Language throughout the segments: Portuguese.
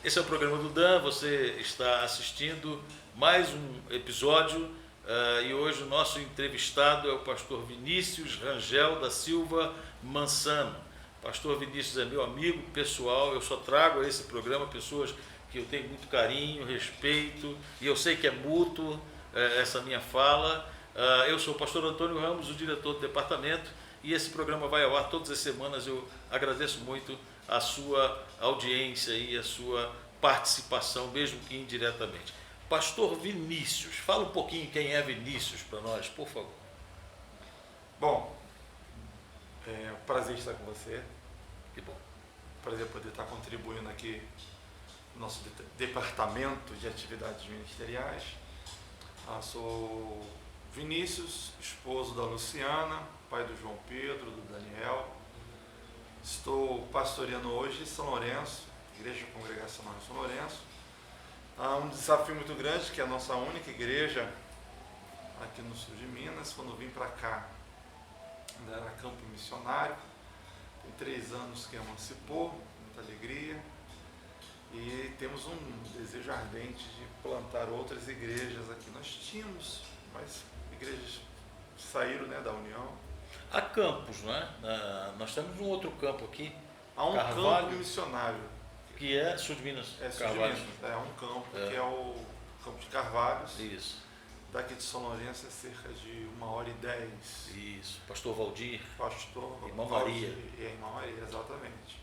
Esse é o programa do Dan, você está assistindo mais um episódio e hoje o nosso entrevistado é o pastor Vinícius Rangel da Silva Mansano. Pastor Vinícius é meu amigo pessoal, eu só trago a esse programa pessoas que eu tenho muito carinho, respeito e eu sei que é mútuo essa minha fala. Eu sou o pastor Antônio Ramos, o diretor do departamento, e esse programa vai ao ar todas as semanas. Eu agradeço muito a sua audiência e a sua participação, mesmo que indiretamente. Pastor Vinícius, fala um pouquinho quem é Vinícius para nós, por favor. Bom, é um prazer estar com você. Que bom. Prazer poder estar contribuindo aqui no nosso departamento de atividades ministeriais. Sou Vinícius, esposo da Luciana, pai do João Pedro, do Daniel. Estou pastoreando hoje São Lourenço, Igreja Congregacional de São Lourenço. Há um desafio muito grande, que é a nossa única igreja aqui no sul de Minas. Quando vim para cá, ainda era campo missionário. Tem 3 anos que emancipou, muita alegria. E temos um desejo ardente de plantar outras igrejas aqui. Nós tínhamos, mas igrejas saíram, né, da União. Há campos, não é? Nós temos um outro campo aqui. Há um Carvalho, campo missionário. Que é sul de Minas. É sul de Minas. É um campo que é o campo de Carvalhos. Isso. Daqui de São Lourenço é cerca de 1h10. Isso. Pastor Valdir. Pastor Irmã Valdir Maria. E a Irmã Maria, exatamente.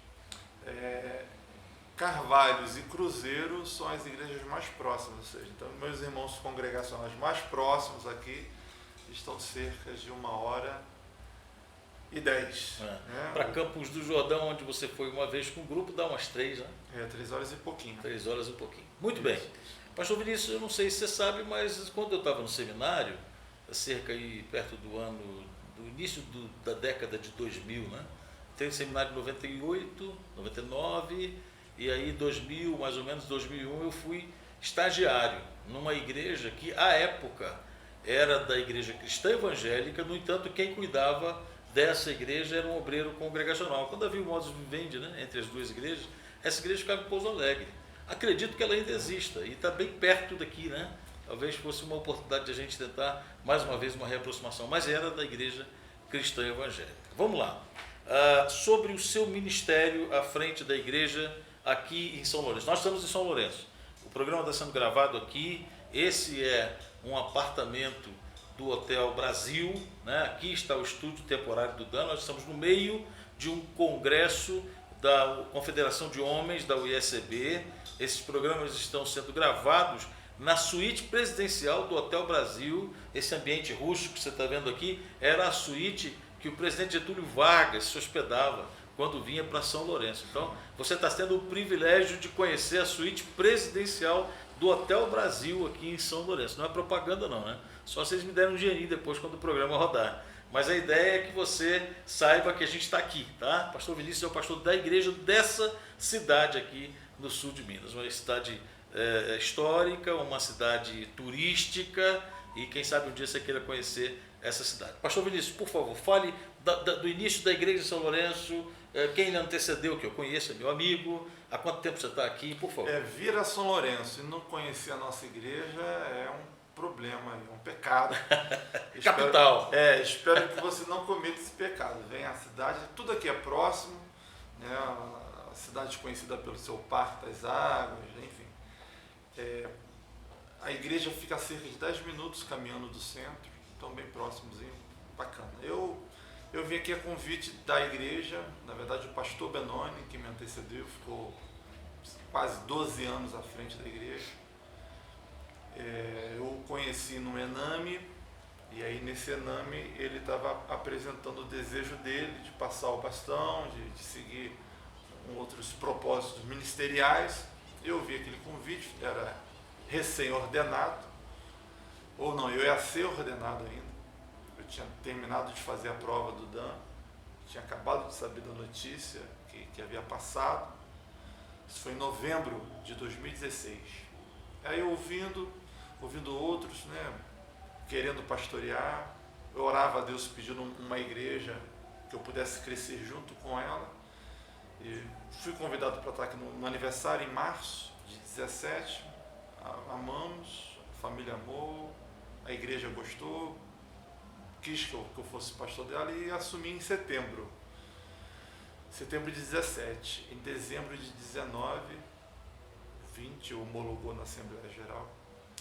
Carvalhos e Cruzeiro são as igrejas mais próximas, ou seja, então meus irmãos congregacionais mais próximos aqui estão cerca de 1h10. Né? Para Campos do Jordão, onde você foi uma vez com o grupo, dá umas 3, né? 3 horas e pouquinho. 3 horas e um pouquinho. Muito bem. Pastor Vinícius, eu não sei se você sabe, mas quando eu estava no seminário, cerca aí perto do ano, do início da década de 2000, né? Entrei no seminário em 98, 99, e aí 2000, mais ou menos 2001, eu fui estagiário numa igreja que, à época, era da igreja cristã evangélica. No entanto, quem cuidava dessa igreja era um obreiro congregacional. Quando havia o modus vivendi, né, entre as duas igrejas, essa igreja ficava em Pouso Alegre. Acredito que ela ainda exista e está bem perto daqui, né? Talvez fosse uma oportunidade de a gente tentar mais uma vez uma reaproximação, mas era da igreja cristã evangélica. Vamos lá. Sobre o seu ministério à frente da igreja aqui em São Lourenço. Nós estamos em São Lourenço. O programa está sendo gravado aqui. Esse é um apartamento do Hotel Brasil, né? Aqui está o estúdio temporário do Dan. Nós estamos no meio de um congresso da Confederação de Homens da UISCB. Esses programas estão sendo gravados na suíte presidencial do Hotel Brasil. Esse ambiente rústico que você está vendo aqui era a suíte que o presidente Getúlio Vargas se hospedava quando vinha para São Lourenço. Então, você está tendo o privilégio de conhecer a suíte presidencial do Hotel Brasil aqui em São Lourenço. Não é propaganda não, né? Só se eles me derem um dinheirinho depois quando o programa rodar. Mas a ideia é que você saiba que a gente está aqui, tá? Pastor Vinícius é o pastor da igreja dessa cidade aqui no sul de Minas. Uma cidade histórica, uma cidade turística, e quem sabe um dia você queira conhecer essa cidade. Pastor Vinícius, por favor, fale do início da igreja de São Lourenço, quem lhe antecedeu, que eu conheço, é meu amigo, há quanto tempo você está aqui, por favor. Vir a São Lourenço e não conhecer a nossa igreja é um problema, é um pecado. Capital. Espero que você não cometa esse pecado. Venha à cidade, tudo aqui é próximo, né? A cidade conhecida pelo seu Parque das Águas, enfim. A igreja fica a cerca de 10 minutos caminhando do centro, então bem próximozinho, bacana. Eu vim aqui a convite da igreja, na verdade o pastor Benoni, que me antecedeu, ficou quase 12 anos à frente da igreja. Eu o conheci no Ename, e aí nesse Ename ele estava apresentando o desejo dele de passar o bastão, de seguir com outros propósitos ministeriais. Eu vi aquele convite, era recém-ordenado, ou não, eu ia ser ordenado ainda. Eu tinha terminado de fazer a prova do Dan, tinha acabado de saber da notícia que havia passado. Isso foi em novembro de 2016. Aí eu ouvindo outros, né, querendo pastorear, eu orava a Deus pedindo uma igreja que eu pudesse crescer junto com ela. E fui convidado para estar aqui no aniversário em março de 17. Amamos, a família amou, a igreja gostou, quis que eu fosse pastor dela e assumi em setembro de 17. Em dezembro de 19, 20, homologou na Assembleia Geral.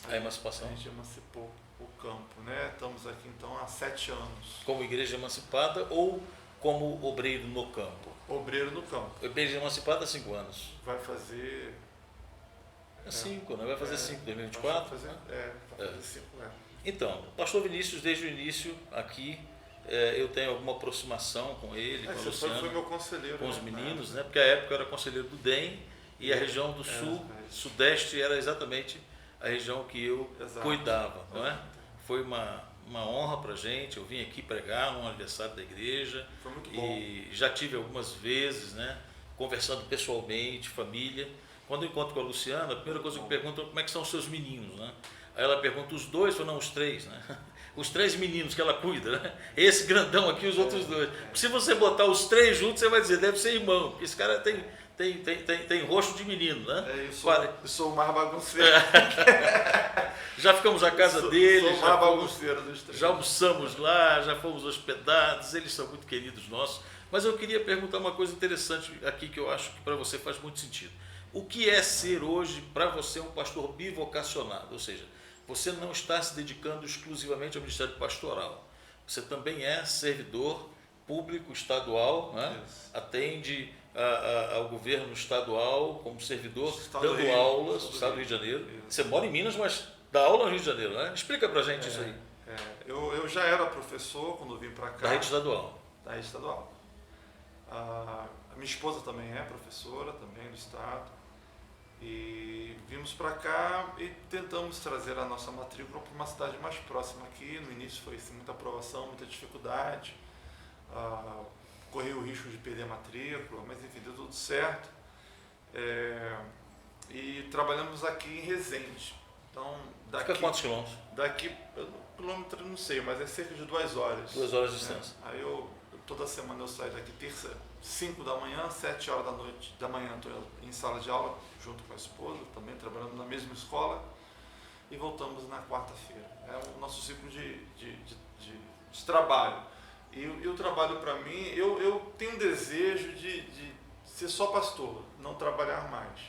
A emancipação. A gente emancipou o campo, né? Estamos aqui então há 7 anos. Como igreja emancipada ou como obreiro no campo? Obreiro no campo. Igreja emancipada há 5 anos. Vai fazer... 5, né? Vai fazer 5, 2024? Vai fazer 5, Então, o pastor Vinícius, desde o início aqui, eu tenho alguma aproximação com ele, com a Luciana, foi meu conselheiro, com os meninos, né? Porque à época eu era conselheiro do DEM e a região do sul, sudeste, era exatamente a região que eu cuidava, não é? Foi uma honra para a gente, eu vim aqui pregar no aniversário da igreja. Foi muito bom. E já tive algumas vezes, né? Conversando pessoalmente, família. Quando eu encontro com a Luciana, a primeira coisa que eu pergunto é como é que são os seus meninos, né? Aí ela pergunta os 2, ou não, os 3, né? Os 3 meninos que ela cuida, né? Esse grandão aqui, os outros 2. Porque se você botar os 3 juntos, você vai dizer, deve ser irmão, porque esse cara tem rosto de menino, né? Eu sou o mais bagunceiro. Já ficamos à casa dele, sou mais bagunceiro dos 3. Já almoçamos lá, já fomos hospedados, eles são muito queridos nossos. Mas eu queria perguntar uma coisa interessante aqui que eu acho que para você faz muito sentido. O que é ser hoje para você um pastor bivocacionado? Ou seja, você não está se dedicando exclusivamente ao ministério pastoral. Você também é servidor público estadual, né? Atende ao governo estadual como servidor, dando aulas no estado do Rio de Janeiro. Você mora em Minas, mas dá aula no Rio de Janeiro, né? Explica pra gente isso aí. Eu já era professor quando vim para cá. Da rede estadual. Da rede estadual. A minha esposa também é professora, também do estado. E vimos para cá e tentamos trazer a nossa matrícula para uma cidade mais próxima aqui. No início foi assim, muita aprovação, muita dificuldade. Corri o risco de perder a matrícula, mas enfim, deu tudo certo. E trabalhamos aqui em Resende. Então, fica quantos quilômetros? Daqui, quilômetro não sei, mas é cerca de 2 horas. 2 horas de distância. Aí toda semana eu saio daqui terça, 5 da manhã, 7 horas da manhã estou em sala de aula junto com a esposa, também trabalhando na mesma escola, e voltamos na quarta-feira. É o nosso ciclo de trabalho. E o trabalho para mim, eu tenho um desejo de ser só pastor, não trabalhar mais.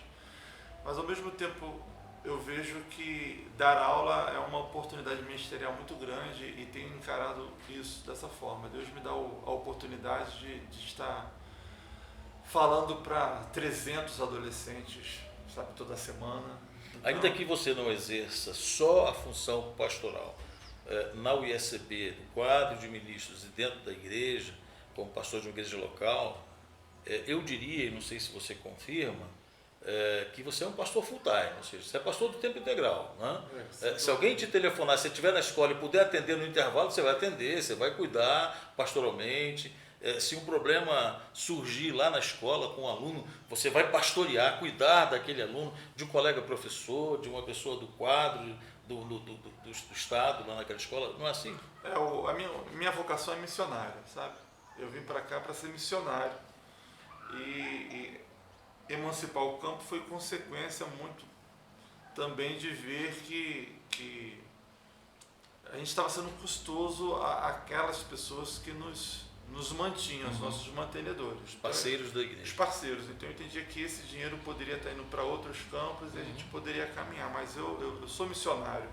Mas ao mesmo tempo eu vejo que dar aula é uma oportunidade ministerial muito grande e tenho encarado isso dessa forma. Deus me dá a oportunidade de estar falando para 300 adolescentes, sabe, toda semana. Então, ainda que você não exerça só a função pastoral, na UISB, no quadro de ministros e dentro da igreja, como pastor de uma igreja local, eu diria, e não sei se você confirma, que você é um pastor full-time, ou seja, você é pastor do tempo integral. Né? Se alguém te telefonar, se você estiver na escola e puder atender no intervalo, você vai atender, você vai cuidar pastoralmente. Se um problema surgir lá na escola com um aluno, você vai pastorear, cuidar daquele aluno, de um colega professor, de uma pessoa do quadro, do Estado, lá naquela escola, não é assim? A minha vocação é missionária, sabe? Eu vim para cá para ser missionário. E emancipar o campo foi consequência muito também de ver que a gente estava sendo custoso àquelas pessoas que nos mantinham, os nossos mantenedores. Os parceiros da igreja. Os parceiros. Então eu entendia que esse dinheiro poderia estar indo para outros campos e a gente poderia caminhar, mas eu sou missionário.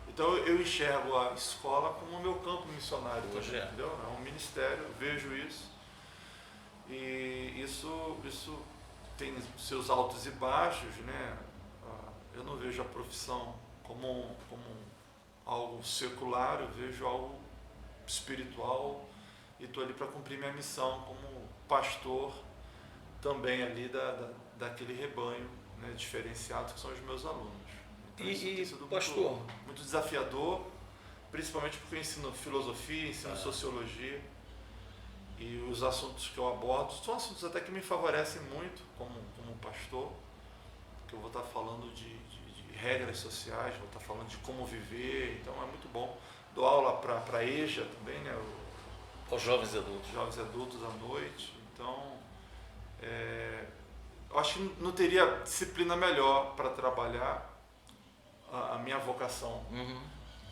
Então eu enxergo a escola como o meu campo missionário. Hoje é. Entendeu? É um ministério, eu vejo isso. E isso tem seus altos e baixos, né? Eu não vejo a profissão como algo secular, eu vejo algo espiritual e estou ali para cumprir minha missão como pastor também ali daquele rebanho, né, diferenciado que são os meus alunos. Então, isso tem sido pastor, muito desafiador, principalmente porque eu ensino filosofia, ensino sociologia. E os assuntos que eu abordo são assuntos até que me favorecem muito como pastor, que eu vou estar falando de regras sociais, vou estar falando de como viver, então é muito bom. Dou aula para a EJA também, né? Os jovens adultos. Jovens adultos à noite, então Eu acho que não teria disciplina melhor para trabalhar a minha vocação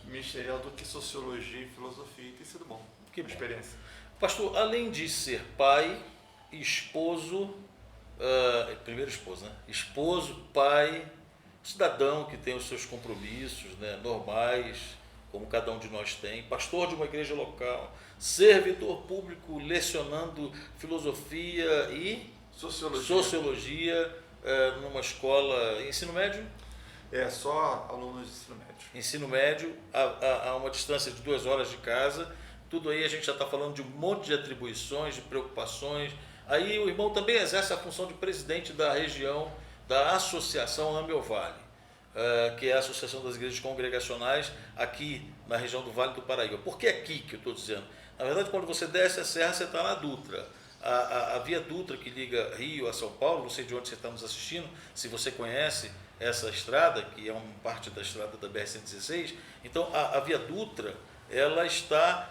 ministerial do que sociologia e filosofia. E tem sido bom. Que bom. Experiência. Pastor, além de ser pai, esposo, primeiro esposo, né? Esposo, pai, cidadão que tem os seus compromissos, né, normais, como cada um de nós tem, pastor de uma igreja local, servidor público lecionando filosofia e sociologia numa escola, ensino médio? Só alunos de ensino médio. Ensino médio, a uma distância de 2 horas de casa. Tudo aí a gente já está falando de um monte de atribuições, de preocupações. Aí o irmão também exerce a função de presidente da região da Associação Ame Vale, que é a Associação das Igrejas Congregacionais aqui na região do Vale do Paraíba. Por que aqui que eu estou dizendo? Na verdade, quando você desce a serra, você está na Dutra. A Via Dutra que liga Rio a São Paulo, não sei de onde você está nos assistindo, se você conhece essa estrada, que é uma parte da estrada da BR-116, então a Via Dutra, ela está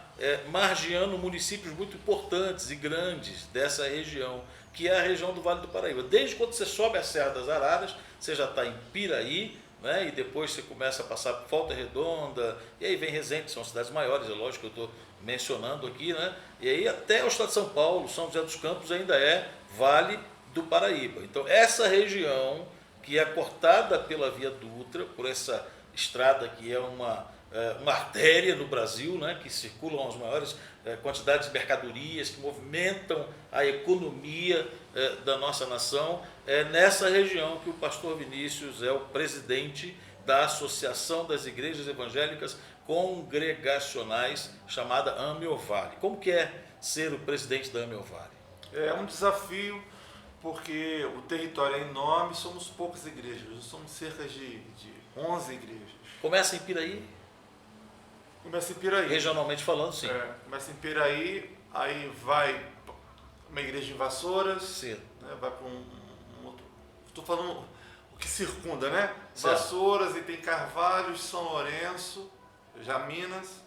margeando municípios muito importantes e grandes dessa região, que é a região do Vale do Paraíba. Desde quando você sobe a Serra das Araras, você já está em Piraí, né? E depois você começa a passar por Volta Redonda, e aí vem Resende, são cidades maiores, é lógico que eu estou mencionando aqui, né? E aí até o estado de São Paulo, São José dos Campos ainda é Vale do Paraíba. Então essa região que é cortada pela Via Dutra, por essa estrada que é uma artéria no Brasil, né, que circulam as maiores quantidades de mercadorias, que movimentam a economia da nossa nação, é nessa região que o pastor Vinícius é o presidente da Associação das Igrejas Evangélicas Congregacionais, chamada Ame Vale. Como que é ser o presidente da Ame Vale? É um desafio, porque o território é enorme, somos poucas igrejas, somos cerca de 11 igrejas. Começa em Piraí? Começa em Piraí. Regionalmente falando, sim. Começa em Piraí, aí vai uma igreja em Vassouras, né, vai para um outro... Estou falando o que circunda, né? Certo. Vassouras, e tem Carvalhos, São Lourenço, já Minas,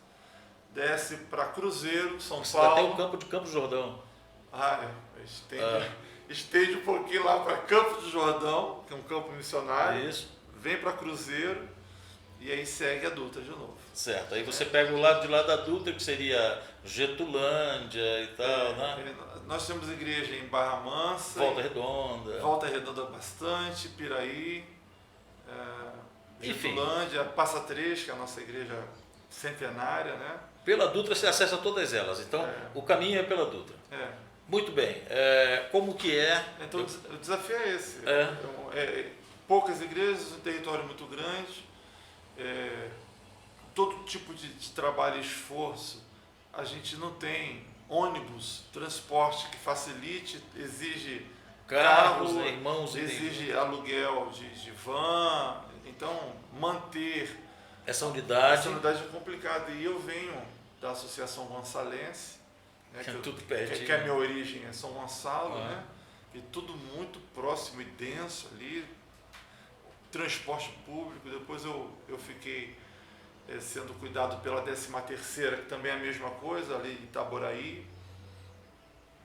desce para Cruzeiro, São Paulo. Tem o campo de Campos do Jordão. Estende um pouquinho lá para Campos do Jordão, que é um campo missionário. Isso. Vem para Cruzeiro e aí segue a Dutra de novo. Certo. Aí você pega o lado de lá da Dutra, que seria Getulândia e tal, né? Nós temos igreja em Barra Mansa. Volta Redonda bastante, Piraí, Enfim. Getulândia, Passa Três, que é a nossa igreja centenária, né? Pela Dutra você acessa todas elas. Então, o caminho é pela Dutra. Muito bem. Como que é? Então, o desafio é esse. Poucas igrejas, um território muito grande, todo tipo de trabalho e esforço. A gente não tem ônibus, transporte que facilite, exige carros, carro, irmãos, exige aluguel de van. Então, manter essa unidade é complicado. E eu venho da Associação Gonçalense, né, que a minha origem é São Gonçalo, né? E tudo muito próximo e denso ali, transporte público. Depois eu fiquei sendo cuidado pela 13ª, que também é a mesma coisa, ali em Itaboraí.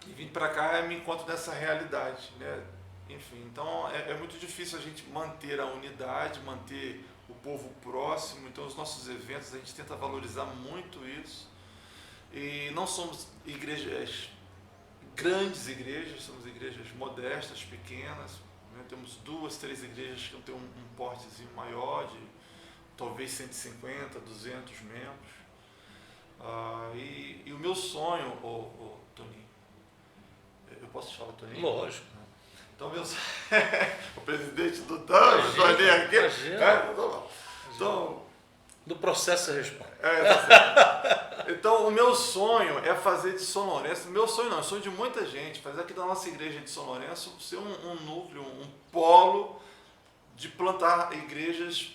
E vim para cá e me encontro nessa realidade, né? Enfim, então é muito difícil a gente manter a unidade, manter o povo próximo. Então os nossos eventos, a gente tenta valorizar muito isso. E não somos igrejas, grandes igrejas, somos igrejas modestas, pequenas, né? Temos 2, 3 igrejas que têm um portezinho maior, de talvez 150, 200 membros. E o meu sonho, Toninho, eu posso te falar, Toninho? Lógico. Então, o presidente do Toninho aqui. Então, no processo você responde. Então, o meu sonho é fazer de São Lourenço, meu sonho não, é o sonho de muita gente, fazer aqui da nossa igreja de São Lourenço ser um núcleo, um polo de plantar igrejas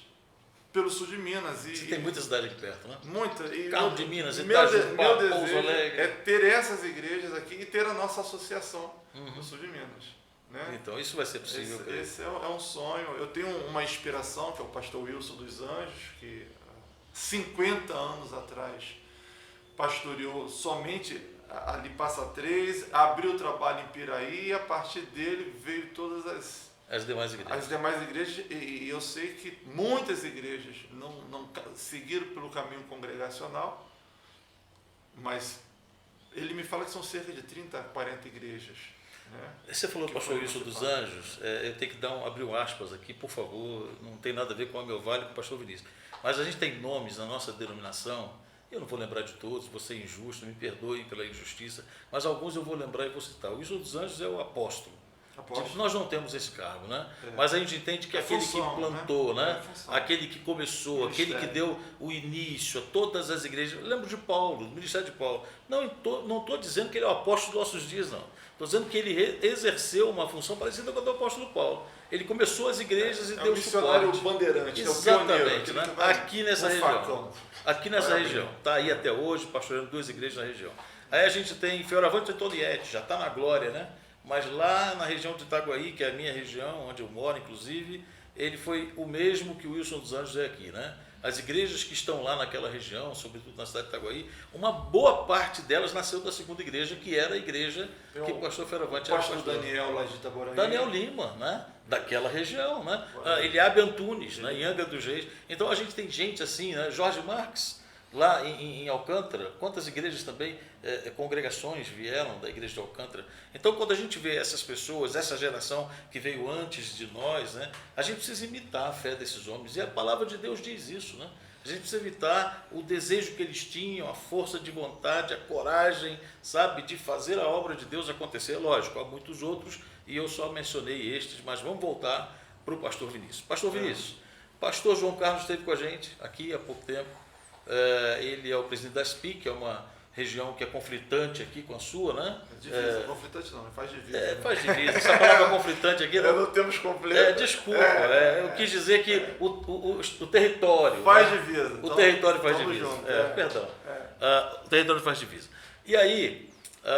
pelo sul de Minas. Você tem muita cidade aqui perto, né? Muita. Carmo de Minas, meu desejo é ter essas igrejas aqui e ter a nossa associação no sul de Minas. Né? Então, isso vai ser possível. Esse é um sonho. Eu tenho uma inspiração, que é o pastor Wilson dos Anjos, que 50 anos atrás pastoreou somente ali passa 3, abriu o trabalho em Piraí e a partir dele veio todas as demais igrejas, e eu sei que muitas igrejas não seguiram pelo caminho congregacional, mas ele me fala que são cerca de 30 a 40 igrejas. Né? Você falou, pastor Wilson dos Anjos, eu tenho que abrir um aspas aqui, por favor, não tem nada a ver com a meu vale com o pastor Vinícius, mas a gente tem nomes na nossa denominação, eu não vou lembrar de todos, vou ser injusto, me perdoem pela injustiça, mas alguns eu vou lembrar e vou citar. O Wilson dos Anjos é o apóstolo. Nós não temos esse cargo, né? Mas a gente entende que aquele que plantou, né? Aquele que começou, aquele que deu o início a todas as igrejas. Eu lembro de Paulo, do ministério de Paulo. Não estou dizendo que ele é o apóstolo dos nossos dias, não. Estou dizendo que ele exerceu uma função parecida com a do apóstolo Paulo. Ele começou as igrejas e deu suporte. Missionário bandeirante. Exatamente, né? Aqui nessa região. Aqui nessa região. Está aí até hoje, pastoreando 2 igrejas na região. Aí a gente tem Fioravante e Antoniette, já está na glória, né? Mas lá na região de Itaguaí, que é a minha região, onde eu moro, inclusive, ele foi o mesmo que o Wilson dos Anjos é aqui, né? As igrejas que estão lá naquela região, sobretudo na cidade de Itaguaí, uma boa parte delas nasceu da segunda igreja, que era a igreja que o pastor Fioravante era pastor. Daniel, lá de Itaboraí. Daniel Lima, né? Daquela região, né? Eliabe Antunes, né? Em Angra dos Reis. Então a gente tem gente assim, né? Jorge Marques, lá em Alcântara, quantas igrejas também, congregações vieram da igreja de Alcântara. Então, quando a gente vê essas pessoas, essa geração que veio antes de nós, né, a gente precisa imitar a fé desses homens. E a palavra de Deus diz isso, né? A gente precisa imitar o desejo que eles tinham, a força de vontade, a coragem, sabe, de fazer a obra de Deus acontecer. Lógico, há muitos outros, e eu só mencionei estes, mas vamos voltar para o pastor Vinícius. Pastor Vinícius, pastor João Carlos esteve com a gente aqui há pouco tempo. Ele é o presidente da SPI, que é uma região que é conflitante aqui com a sua, né? Divisa, conflitante não, faz divisa. Faz divisa. Essa palavra conflitante aqui... não temos completo. Desculpa, eu quis dizer que o território... Faz divisa. O território faz divisa. Junto, Perdão. O território faz divisa. E aí,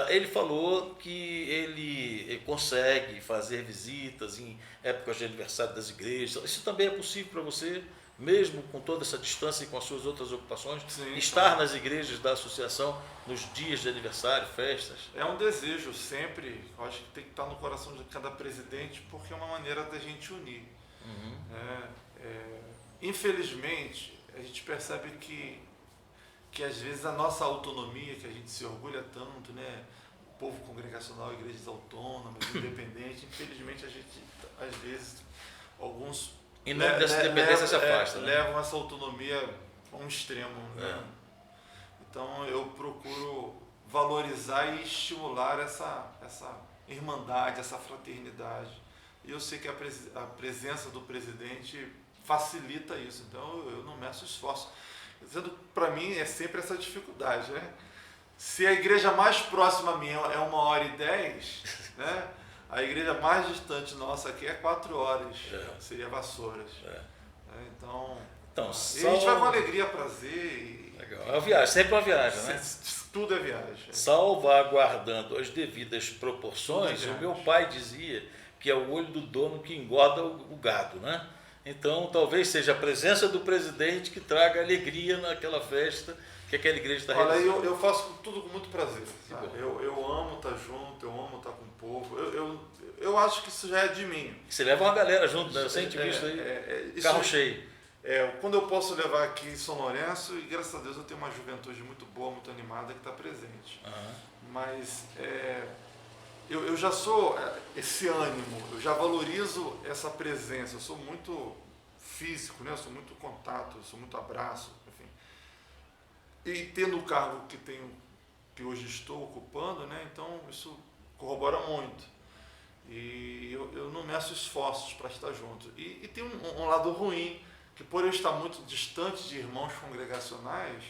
ele falou que ele consegue fazer visitas em épocas de aniversário das igrejas. Isso também é possível para você? Mesmo com toda essa distância e com as suas outras ocupações, sim, estar nas igrejas da associação nos dias de aniversário, festas? É um desejo sempre, eu acho que tem que estar no coração de cada presidente, porque é uma maneira da gente unir. Infelizmente, a gente percebe que às vezes a nossa autonomia, que a gente se orgulha tanto, né? O povo congregacional, igrejas autônomas, independentes, infelizmente a gente, às vezes, alguns... Em nome dessa independência se afasta, né? Levam essa autonomia a um extremo. Né? Então eu procuro valorizar e estimular essa irmandade, essa fraternidade. E eu sei que a presença do presidente facilita isso, então eu não meço esforço. Para mim é sempre essa dificuldade. Né? Se a igreja mais próxima a mim é 1h10, né? A igreja mais distante nossa aqui é 4 horas, seria Vassouras. Então e a gente vai com alegria, prazer. Legal. É uma viagem, sempre uma viagem, né? Tudo é viagem. Salvaguardando as devidas proporções, o meu pai dizia que é o olho do dono que engorda o gado, né? Então, talvez seja a presença do presidente que traga alegria naquela festa que aquela igreja está realizando. Olha, eu faço tudo com muito prazer. Eu amo estar junto, eu amo estar com o povo. Eu acho que isso já é de mim. Você leva uma galera junto, né? Eu sempre vi isso aí, carro cheio. Quando eu posso levar aqui em São Lourenço, e graças a Deus eu tenho uma juventude muito boa, muito animada, que está presente. Mas eu já sou esse ânimo, eu já valorizo essa presença, eu sou muito físico, né? Eu sou muito contato, eu sou muito abraço, enfim. E tendo o cargo que hoje estou ocupando, né? Então isso corrobora muito. E eu não meço esforços para estar junto. E tem um lado ruim, que por eu estar muito distante de irmãos congregacionais,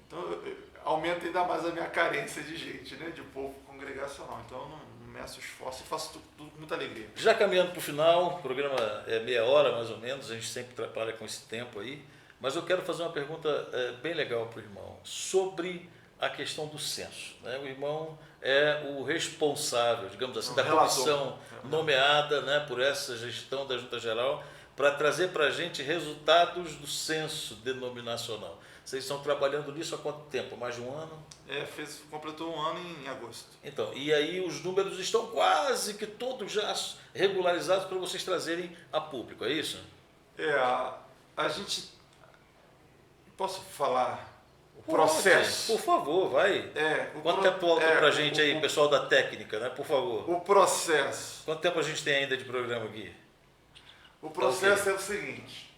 então aumenta ainda mais a minha carência de gente, né? De povo congregacional. Então eu não meço esforço e faço tudo com muita alegria. Já caminhando para o final, o programa é meia hora mais ou menos, a gente sempre trabalha com esse tempo aí, mas eu quero fazer uma pergunta bem legal para o irmão, sobre a questão do censo. Né? O irmão é o responsável, digamos assim, da comissão nomeada, né, por essa gestão da Junta Geral para trazer para a gente resultados do censo denominacional. Vocês estão trabalhando nisso há quanto tempo? Mais de um ano? Completou um ano em agosto. Então, e aí os números estão quase que todos já regularizados para vocês trazerem a público, é isso? A gente... Posso falar o Pode, processo? por favor, vai. Quanto tempo falta para a gente aí, pessoal da técnica, né? Por favor. O processo. Quanto tempo a gente tem ainda de programa aqui? O processo é o seguinte.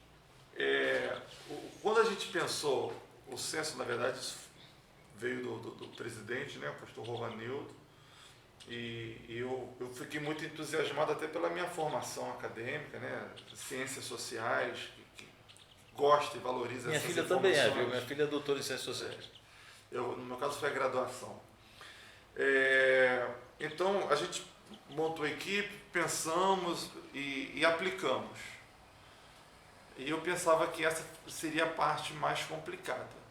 Quando a gente pensou, o censo, na verdade, veio do presidente, né, o pastor Rovanildo, e eu fiquei muito entusiasmado até pela minha formação acadêmica, né, ciências sociais, que gosta e valoriza Minha essas filha informações. também é, viu? Minha filha é doutora em ciências sociais. No meu caso, foi a graduação. Então, a gente montou a equipe, pensamos e aplicamos. E eu pensava que essa seria a parte mais complicada.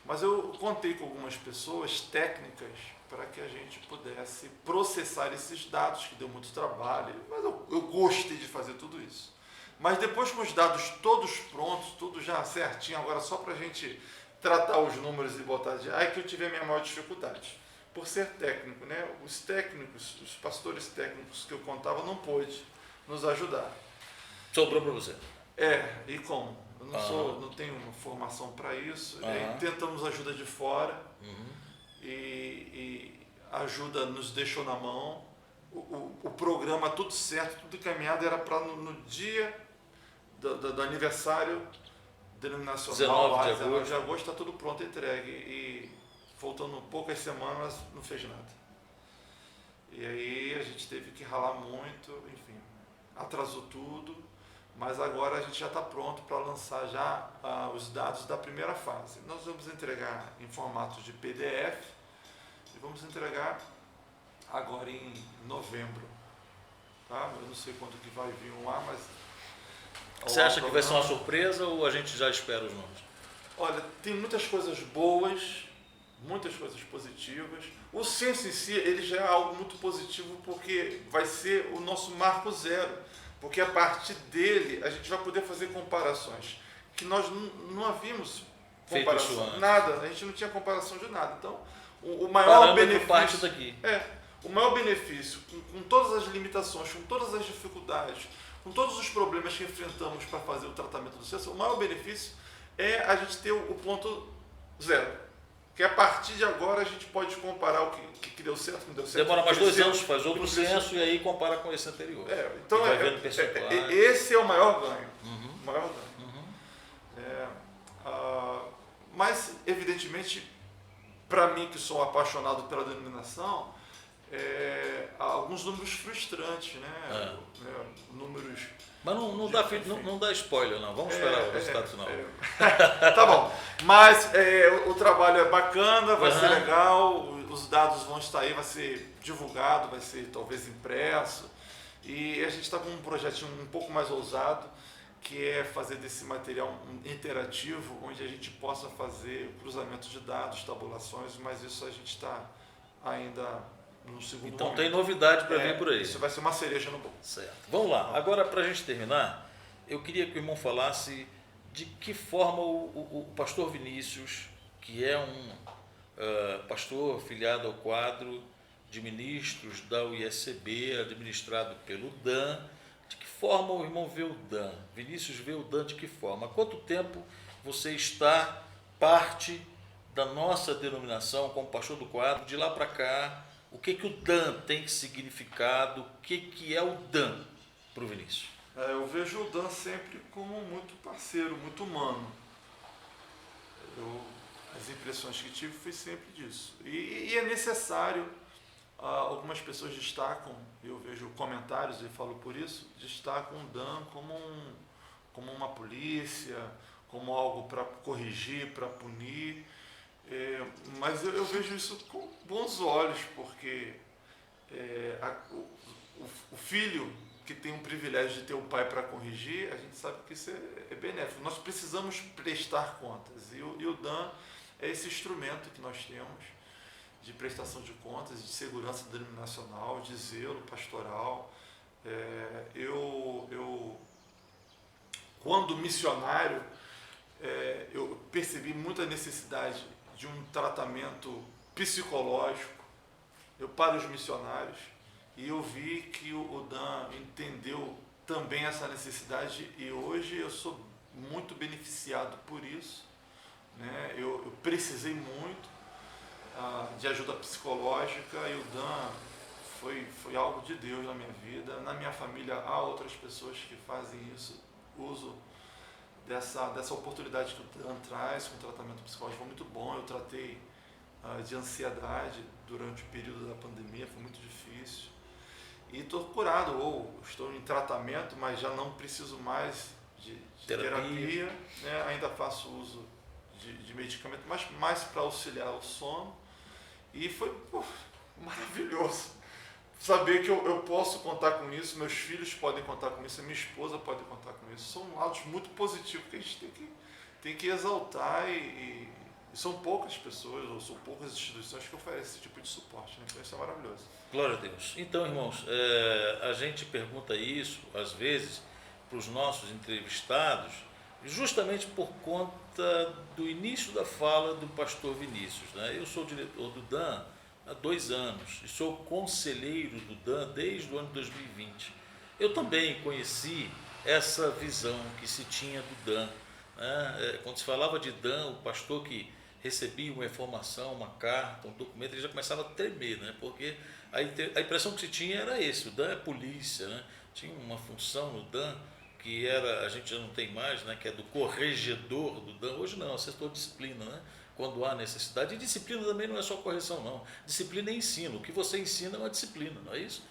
Mas eu contei com algumas pessoas técnicas para que a gente pudesse processar esses dados, que deu muito trabalho, mas eu gostei de fazer tudo isso. Mas depois, com os dados todos prontos, tudo já certinho, agora só para a gente tratar os números e botar aí que eu tive a minha maior dificuldade. Por ser técnico, né? Os técnicos, os pastores técnicos que eu contava não pôde nos ajudar. Sobrou para você? E como? Eu não tenho uma formação para isso. Tentamos ajuda de fora e a ajuda nos deixou na mão. O programa tudo certo, tudo encaminhado, era para no dia do aniversário denominacional, 19 de agosto, está tudo pronto, entregue. E faltando poucas semanas, não fez nada. E aí a gente teve que ralar muito, enfim, atrasou tudo. Mas agora a gente já está pronto para lançar já os dados da primeira fase. Nós vamos entregar em formato de PDF e vamos entregar agora em novembro. Tá? Eu não sei quanto que vai vir um lá, mas... Você acha que vai ser uma surpresa ou a gente já espera os números? Olha, tem muitas coisas boas, muitas coisas positivas. O censo em si, ele já é algo muito positivo porque vai ser o nosso marco zero. Porque a partir dele a gente vai poder fazer comparações que nós não havíamos comparação, nada, a gente não tinha comparação de nada. Então, o maior benefício parte daqui. O maior benefício, com todas as limitações, com todas as dificuldades, com todos os problemas que enfrentamos para fazer o tratamento do censo, o maior benefício é a gente ter o ponto zero. Que a partir de agora a gente pode comparar o que deu certo, não deu certo. Demora mais 2 anos, faz outro censo e aí compara com esse anterior. Então esse é o maior ganho. O maior ganho. Mas, evidentemente, para mim que sou apaixonado pela denominação, há alguns números frustrantes, né? Números... Mas não dá spoiler, não. Vamos esperar o resultado final. Tá bom. Mas o trabalho é bacana, vai ser legal, os dados vão estar aí, vai ser divulgado, vai ser talvez impresso. E a gente está com um projetinho um pouco mais ousado, que é fazer desse material interativo, onde a gente possa fazer cruzamento de dados, tabulações, mas isso a gente está ainda... no segundo então momento. Tem novidade para vir por aí. Isso vai ser uma cereja no bolo. Certo. Vamos lá. Agora, para a gente terminar, eu queria que o irmão falasse de que forma o pastor Vinícius, que é um pastor filiado ao quadro de ministros da UISCB, administrado pelo DAN, de que forma o irmão vê o DAN? Vinícius vê o DAN de que forma? Há quanto tempo você está parte da nossa denominação como pastor do quadro, de lá para cá? O que o DAN tem significado? O que é o DAN para o Vinícius? Eu vejo o DAN sempre como muito parceiro, muito humano. As impressões que tive foi sempre disso. E é necessário, algumas pessoas destacam, eu vejo comentários e falo por isso, destacam o DAN como uma polícia, como algo para corrigir, para punir. Mas eu vejo isso com bons olhos, porque o filho que tem um privilégio de ter o pai para corrigir, a gente sabe que isso é benéfico. Nós precisamos prestar contas, e o DAN é esse instrumento que nós temos de prestação de contas, de segurança denominacional, de zelo pastoral. Eu quando missionário, eu percebi muita necessidade de um tratamento psicológico para os missionários, e eu vi que o Dan entendeu também essa necessidade, e hoje eu sou muito beneficiado por isso, né? Eu precisei muito de ajuda psicológica, e o Dan foi algo de Deus na minha vida. Na minha família há outras pessoas que fazem isso, uso dessa oportunidade que o Dan traz com tratamento psicológico. Foi muito bom. Eu tratei de ansiedade durante o período da pandemia, foi muito difícil, e estou curado, ou estou em tratamento, mas já não preciso mais de terapia, né? Ainda faço uso de medicamento, mas mais para auxiliar o sono, e foi maravilhoso saber que eu posso contar com isso, meus filhos podem contar com isso, a minha esposa pode contar com isso. São lados muito positivos que a gente tem que exaltar, e são poucas pessoas, ou são poucas instituições que oferecem esse tipo de suporte, né? Então isso é maravilhoso. Glória a Deus. Então, irmãos, a gente pergunta isso, às vezes, para os nossos entrevistados, justamente por conta do início da fala do pastor Vinícius, né? Eu sou diretor do Dan há 2 anos e sou conselheiro do Dan desde o ano 2020. Eu também conheci essa visão que se tinha do Dan, né? Quando se falava de Dan, o pastor que recebia uma informação, uma carta, um documento, ele já começava a tremer, né? Porque a impressão que se tinha era esse: o Dan é polícia, né? Tinha uma função no Dan que era, a gente já não tem mais, né? Que é do corregedor do Dan. Hoje não, assessor de disciplina, né? Quando há necessidade. E disciplina também não é só correção, não. Disciplina é ensino. O que você ensina é uma disciplina, não é isso?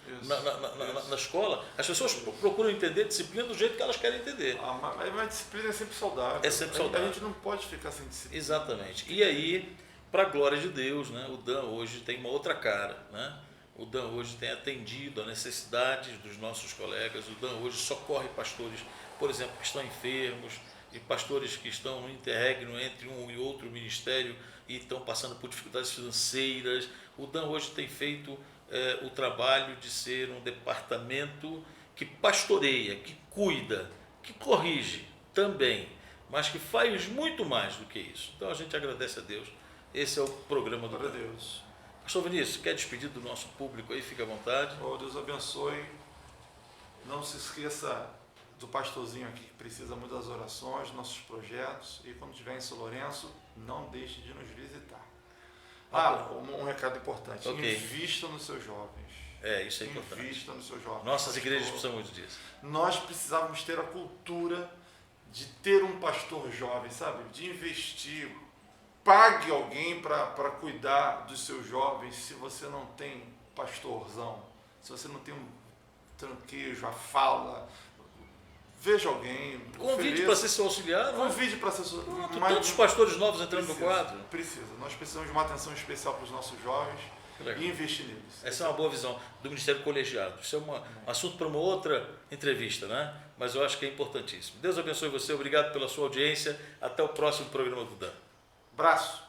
Na escola, as pessoas procuram entender disciplina do jeito que elas querem entender. Mas a disciplina é sempre saudável. É sempre saudável. A gente não pode ficar sem disciplina. Exatamente. E aí, para a glória de Deus, né? O Dan hoje tem uma outra cara, né? O Dan hoje tem atendido a necessidades dos nossos colegas. O Dan hoje socorre pastores, por exemplo, que estão enfermos, e pastores que estão no interregno entre um e outro ministério e estão passando por dificuldades financeiras. O Dan hoje tem feito o trabalho de ser um departamento que pastoreia, que cuida, que corrige também, mas que faz muito mais do que isso. Então a gente agradece a Deus. Esse é o programa do Dan. Deus. Pastor Vinícius, quer despedir do nosso público aí? Fique à vontade. Oh, Deus abençoe. Não se esqueça do pastorzinho aqui, que precisa muito das orações, dos nossos projetos, e quando estiver em São Lourenço, não deixe de nos visitar. Um recado importante: okay. Invista nos seus jovens. Isso é importante. Invista nos seus jovens. Nossas igrejas precisam muito disso. Nós precisávamos ter a cultura de ter um pastor jovem, sabe? De investir. Pague alguém para cuidar dos seus jovens, se você não tem pastorzão, se você não tem um tranquejo, a fala. Veja alguém. Convide para ser seu auxiliar. Convide para ser seu auxiliar. Tantos pastores novos entrando no quadro. Precisa. Nós precisamos de uma atenção especial para os nossos jovens e investir neles. Essa é uma boa visão do Ministério Colegiado. Isso é um assunto para uma outra entrevista, né? Mas eu acho que é importantíssimo. Deus abençoe você. Obrigado pela sua audiência. Até o próximo programa do Dan. Abraço.